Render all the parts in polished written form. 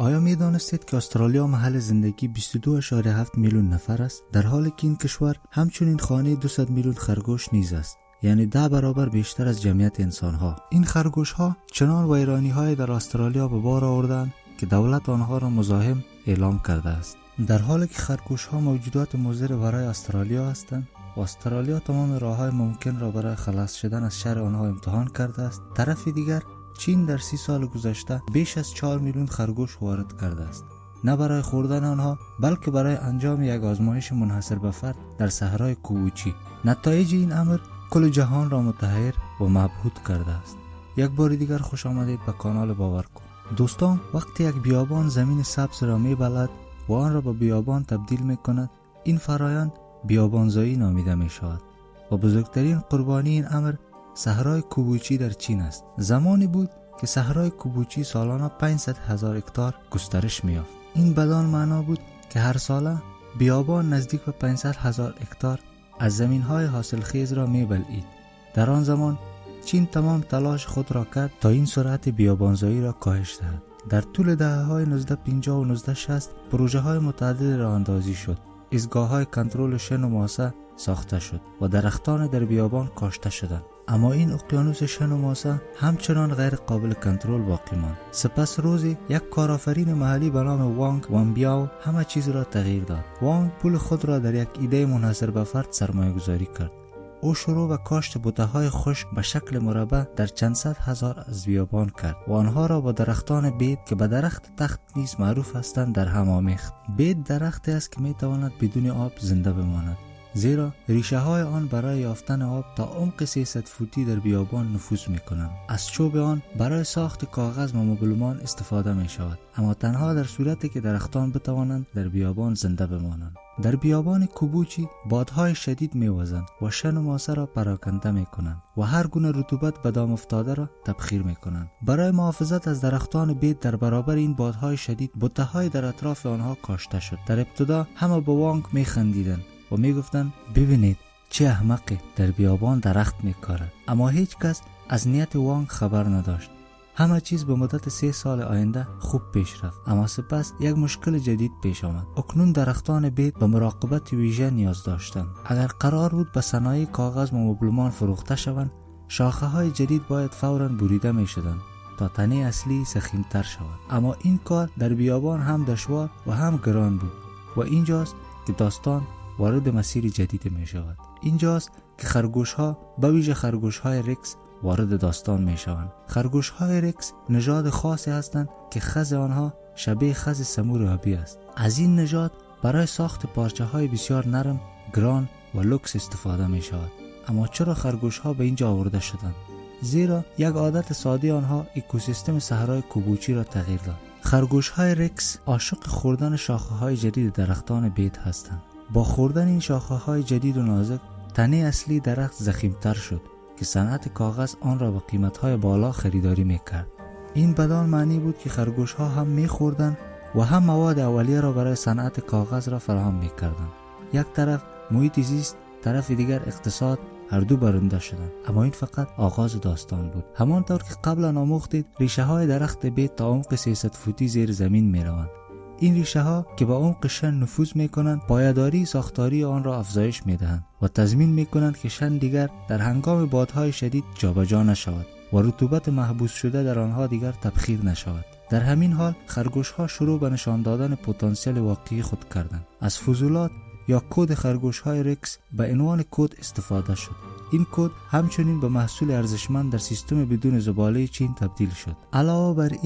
آیا می دانستید که استرالیا محل زندگی 22.7 میلیون نفر است، در حالی که این کشور همچنین خانه 200 میلیون خرگوش نیز است، یعنی 10 برابر بیشتر از جمعیت انسان ها. این خرگوش ها چنان ویرانی های در استرالیا به بار آوردند که دولت آنها را مزاحم اعلام کرده است. در حالی که خرگوش ها موجودات مضر برای استرالیا هستند و استرالیا تمام راه‌های ممکن را برای خلاص شدن از شر آنها امتحان کرده است، طرف دیگر چین در 30 سال گذشته بیش از 4 میلیون خرگوش وارد کرده است، نه برای خوردن آنها بلکه برای انجام یک آزمایش منحصر به فرد در صحرای کوبوچی. نتایج این امر کل جهان را متحیر و مبهوت کرده است. یک بار دیگر خوش آمدید به کانال باور کن. دوستان، وقتی یک بیابان زمین سبز را میبلد و آن را به بیابان تبدیل میکند، این فرایند بیابانزایی نامیده می شود و بزرگترین قربانی این امر صحرای کوبوچی در چین است. زمانی بود که صحرای کوبوچی سالانه 500,000 هکتار گسترش می‌یافت. این بدان معنا بود که هر ساله بیابان نزدیک به 500,000 هکتار از زمین‌های حاصلخیز را می‌بلعید. در آن زمان چین تمام تلاش خود را کرد تا این سرعت بیابانزایی را کاهش دهد. در طول دهه‌های 1950 و 1960 پروژه‌های متعدد راه اندازی شد. ایستگاه‌های کنترل شن و ماسه ساخته شد و درختان در بیابان کاشته شدند. اما این اقیانوس شن و ماسه همچنان غیر قابل کنترل باقی ماند. سپس روزی یک کارآفرین محلی به نام وانگ وانبیاو همه چیز را تغییر داد. وانگ پول خود را در یک ایده منحصر به فرد سرمایه گذاری کرد. او شروع به کاشت بوته‌های خشک به شکل مربع در چند صد هزار از بیابان کرد و آنها را با درختان بید که به درخت تخت نیز معروف هستند در هم آمیخت. بید درختی است که میتواند بدون آب زنده بماند، زیرا ریشه های آن برای یافتن آب تا عمق 300 فوتی در بیابان نفوذ میکنند. از چوب آن برای ساخت کاغذ و مبلمان استفاده می شود، اما تنها در صورتی که درختان بتوانند در بیابان زنده بمانند. در بیابان کوبوچی بادهای شدید میوزند و شن و ماسه را پراکنده میکنند و هر گونه رطوبت به دام افتاده را تبخیر میکنند. برای محافظت از درختان بید در برابر این بادهای شدید بوته‌های در اطراف آنها کاشته شد. در ابتدا همه به وانگ میخندیدند و میگفتند ببینید چه احمقی در بیابان درخت میکارد. اما هیچ کس از نیت وانگ خبر نداشت. همه چیز به مدت 3 سال آینده خوب پیش رفت، اما سپس یک مشکل جدید پیش آمد. اکنون درختان بید به مراقبت ویژه نیاز داشتند. اگر قرار بود به صنایع کاغذ و مبلمان فروخته شوند، شاخه های جدید باید فوراً بریده می شدند تا تنه اصلی ضخیم‌تر شود. اما این کار در بیابان هم دشوار و هم گران بود و اینجاست که داستان وارد مسیر جدید می شود. اینجاست که خرگوش ها، به ویژه خرگوش های رکس، وارد داستان می شوند. خرگوش های رکس نژاد خاصی هستند که خز آنها شبیه خز سمور آبی است. از این نژاد برای ساخت پارچه های بسیار نرم، گران و لوکس استفاده می شود. اما چرا خرگوش ها به اینجا آورده شدند؟ زیرا یک عادت ساده آنها اکوسیستم صحرای کوبوچی را تغییر داد. خرگوش های رکس عاشق خوردن شاخه های جدید درختان بید هستند. با خوردن این شاخه های جدید و نازک، تنه اصلی درخت ضخیم‌تر شد که صنعت کاغذ آن را به قیمت‌های بالا خریداری می‌کرد. این بدان معنی بود که خرگوش‌ها هم می‌خوردند و هم مواد اولیه را برای صنعت کاغذ را فراهم می‌کردند. یک طرف محیط زیست، طرف دیگر اقتصاد، هر دو برنده شدند. اما این فقط آغاز داستان بود. همانطور که قبلا آموختید، ریشه‌های درخت بید تا عمق 300 فوتی زیر زمین می‌روند. این ریشه ها که به عمق شن نفوذ می کنند، پایداری ساختاری آن را افزایش می دهند و تضمین می کنند که شن دیگر در هنگام بادهای شدید جابجا نشود و رطوبت محبوس شده در آنها دیگر تبخیر نشود. در همین حال خرگوش ها شروع به نشان دادن پتانسیل واقعی خود کردند. از فضولات یا کد خرگوش های رکس به عنوان کد استفاده شد. این کد همچنین به محصول ارزشمند در سیستم بدون زباله چین تبدیل شد. علاوه بر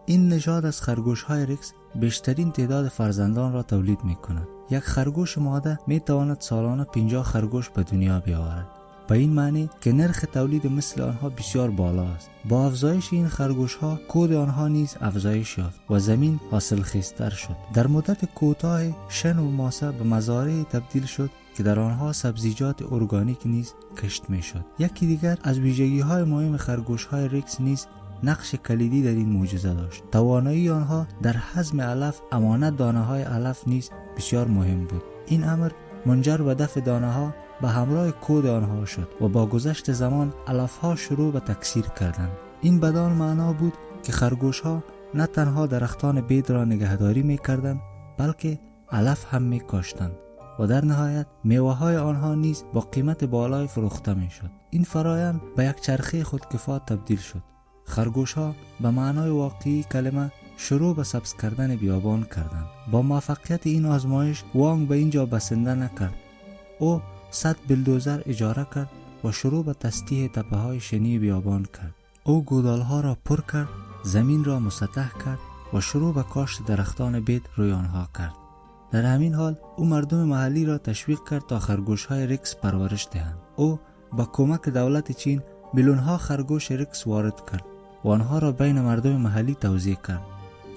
این نژاد از خرگوش های رکس بیشترین تعداد فرزندان را تولید می کند. یک خرگوش ماده می تواند سالانه 50 خرگوش به دنیا بیاورد. به این معنی که نرخ تولید مثل آنها بسیار بالا است. با افزایش این خرگوش ها، کود آنها نیز افزایش یافت و زمین حاصلخیزتر شد. در مدت کوتاه شن و ماسه به مزارعی تبدیل شد که در آنها سبزیجات ارگانیک نیز کشت می شد. یکی دیگر از ویژگی های مهم خرگوش های رکس نیز نقش کلیدی در این معجزه داشت. توانایی آنها در هضم علف، امانت دانه های علف نیز بسیار مهم بود. این امر منجر به دفع دانه ها به همراه کود آنها شد و با گذشت زمان علف ها شروع به تکثیر کردند. این بدان معنا بود که خرگوش ها نه تنها درختان بید را نگهداری می کردند بلکه علف هم می کاشتند و در نهایت میوه های آنها نیز با قیمت بالای فروخته می شد. این فرایند به یک چرخه خودکفا تبدیل شد. خرگوش ها به معنای واقعی کلمه شروع به سبز کردن بیابان کردند. با موفقیت این آزمایش وانگ به اینجا بسنده نکرد. او 100 بلدوزر اجاره کرد و شروع به تسطیح تپه های شنی بیابان کرد. او گودال ها را پر کرد، زمین را مسطح کرد و شروع به کاشت درختان بید روی آنها کرد. در همین حال او مردم محلی را تشویق کرد تا خرگوش های ریکس پرورش دهند. او با کمک دولت چین میلیون ها خرگوش ریکس وارد کرد و آنها را بین مردم محلی توزیع کرد.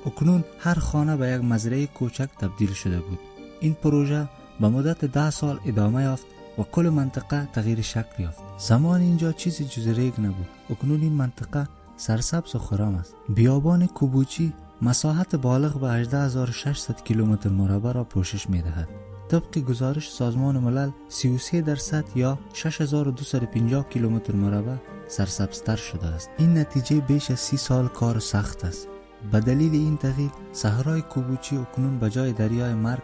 اکنون هر خانه به یک مزرعه کوچک تبدیل شده بود. این پروژه به مدت 10 سال ادامه یافت و کل منطقه تغییر شکل یافت. زمان اینجا چیزی جز ریگ نبود. اکنون این منطقه سرسبز و خرم است. بیابان کوبوچی مساحت بالغ به 18600 کیلومتر مربع را پوشش می دهد. طبق گزارش سازمان ملل 33% یا 6250 کیلومتر مربع سرسبزتر شده است. این نتیجه بیش از 30 سال کار سخت است. به دلیل این تغییر صحرای کوبوچی اکنون به جای دریای مرگ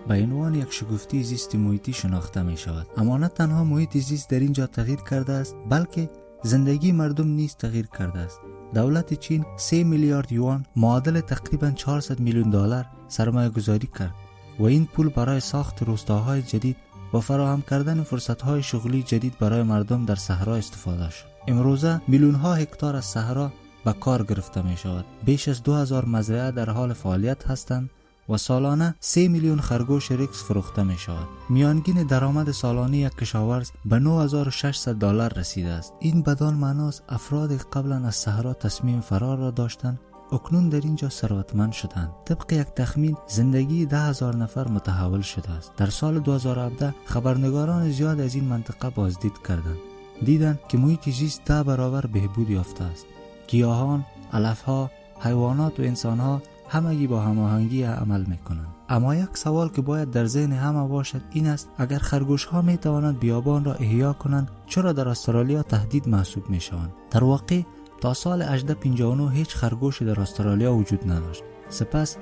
به عنوان یک شگفتی زیست محیطی شناخته می شود. اما نه تنها محیط زیست در اینجا تغییر کرده است بلکه زندگی مردم نیز تغییر کرده است. دولت چین 3 میلیارد یوان معادل تقریبا 400 میلیون دلار سرمایه گذاری کرد و این پول برای ساخت روستاهای جدید و فراهم کردن فرصتهای شغلی جدید برای مردم در صحرا استفاده شد. امروزه میلیون ها هکتار از صحرا به کار گرفته می شود. بیش از 2000 مزرعه در حال فعالیت هستند و سالانه 3 میلیون خرگوش ریکس فروخته می شود. میانگین درآمد سالانه یک کشاورز به 9600 دلار رسیده است. این بدان معناست افراد قبلا از صحرا تصمیم فرار را داشتند اکنون در اینجا ثروتمند شدند. طبق یک تخمین زندگی 10,000 نفر متحول شده است. در سال 2017 خبرنگاران زیاد از این منطقه بازدید کردند. دیدند که محیط زیست 10 برابر بهبود یافته است. گیاهان، علفها، حیوانات و انسانها همگی با هماهنگی عمل میکنند. اما یک سوال که باید در ذهن همه باشد این است اگر خرگوش ها می توانند بیابان را احیا کنند چرا در استرالیا تهدید محسوب می شوند؟ در واقع تا سال 1859 هیچ خرگوشی در استرالیا وجود نداشت. سپس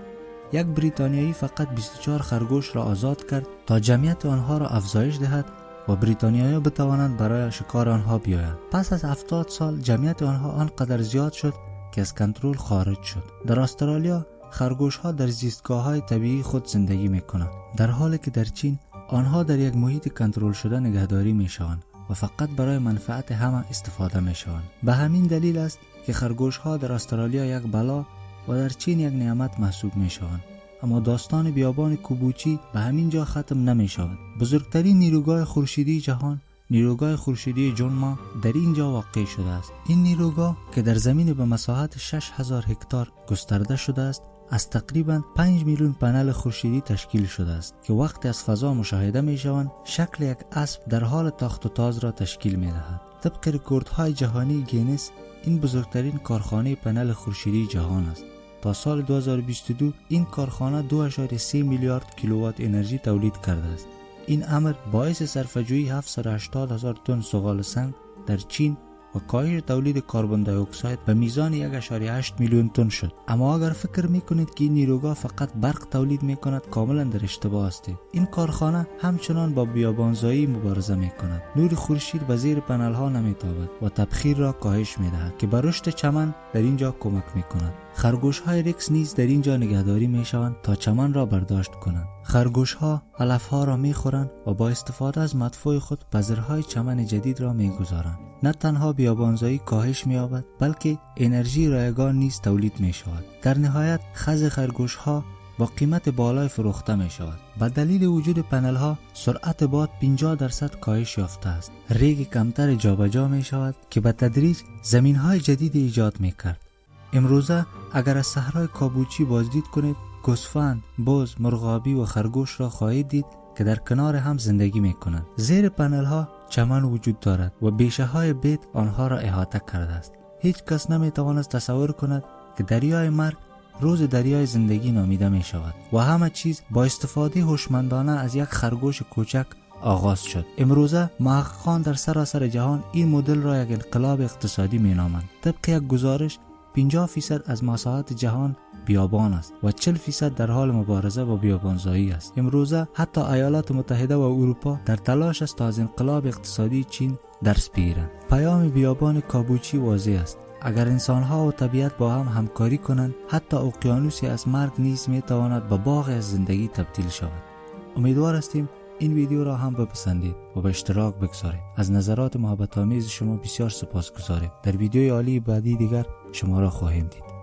یک بریتانیایی فقط 24 خرگوش را آزاد کرد تا جمعیت آنها را افزایش دهد و بریتانیایی بتوانند برای شکار آنها بیایند. پس از 70 سال جمعیت آنها آنقدر زیاد شد که از کنترل خارج شد. در استرالیا خرگوش ها در زیستگاه های طبیعی خود زندگی می کنند، در حالی که در چین آنها در یک محیط کنترل شده نگهداری می شوند و فقط برای منفعت همه استفاده می شوند. به همین دلیل است که خرگوش ها در استرالیا یک بلا و در چین یک نعمت محسوب می شوند. اما داستان بیابان کوبوچی به همین جا ختم نمی شود. بزرگترین نیروگاه خورشیدی جهان، نیروگاه خورشیدی جونما در اینجا واقع شده است. این نیروگاه که در زمین به مساحت 6000 هکتار گسترده شده است از تقریباً 5 میلیون پنل خورشیدی تشکیل شده است که وقتی از فضا مشاهده می شوند شکل یک اسب در حال تاخت و تاز را تشکیل می دهد. طبق رکوردهای جهانی گینس این بزرگترین کارخانه پنل خورشیدی جهان است. تا سال 2022 این کارخانه 2.3 میلیارد کیلووات انرژی تولید کرده است. این امر باعث صرفه‌جویی 780,000 تن زغال سنگ در چین و کاهش تولید کربن دی اکساید به میزان 1.8 میلیون تن شد. اما اگر فکر میکنید که این نیروگاه فقط برق تولید میکند کاملا در اشتباه هستید. این کارخانه همچنان با بیابانزایی مبارزه میکند. نور خورشید به زیر پنل ها نمیتابد و تبخیر را کاهش میدهد که به رشد چمن در اینجا کمک میکند. خرگوش های ریکس نیز در اینجا نگهداری میشوند تا چمن را برداشت کنند. خرگوش ها علف ها را میخورند و با استفاده از مدفوع خود بذرهای چمن جدید را میگذارند. نه تنها بیابانزایی کاهش می‌یابد بلکه انرژی رایگان نیز تولید می‌شود. در نهایت خز خرگوش ها با قیمت بالای فروخته می‌شود. به دلیل وجود پنل ها سرعت باد 50% کاهش یافته است. ریگ کمتر جابجا می‌شود که به تدریج زمین‌های جدید ایجاد می‌کرد. امروزه اگر از صحرای کابوچی بازدید کنید گوسفند، بز، مرغابی و خرگوش را خواهید دید که در کنار هم زندگی می‌کنند. زیر پنل ها چمن وجود دارد و بیشه های بید آنها را احاطه کرده است. هیچ کس نمیتواند تصور کند که دریای مرگ روز دریای زندگی نامیده می شود و همه چیز با استفاده هوشمندانه از یک خرگوش کوچک آغاز شد. امروزه محققان در سراسر جهان این مدل را یک انقلاب اقتصادی می نامند. طبق یک گزارش 50% از مساحت جهان بیابان است و 40% در حال مبارزه با بیابانزایی است. امروزه حتی ایالات متحده و اروپا در تلاش است تا از انقلاب اقتصادی چین درس بگیرند. پیام بیابان کابوچی واضح است. اگر انسانها و طبیعت با هم همکاری کنند، حتی اقیانوسی از مرگ نیز میتواند به باغ از زندگی تبدیل شود. امیدوار هستیم این ویدیو را هم بپسندید و به اشتراک بگذارید. از نظرات محبت آمیز شما بسیار سپاسگزاریم. در ویدیوی عالی بعدی دیگر شما را خواهیم دید.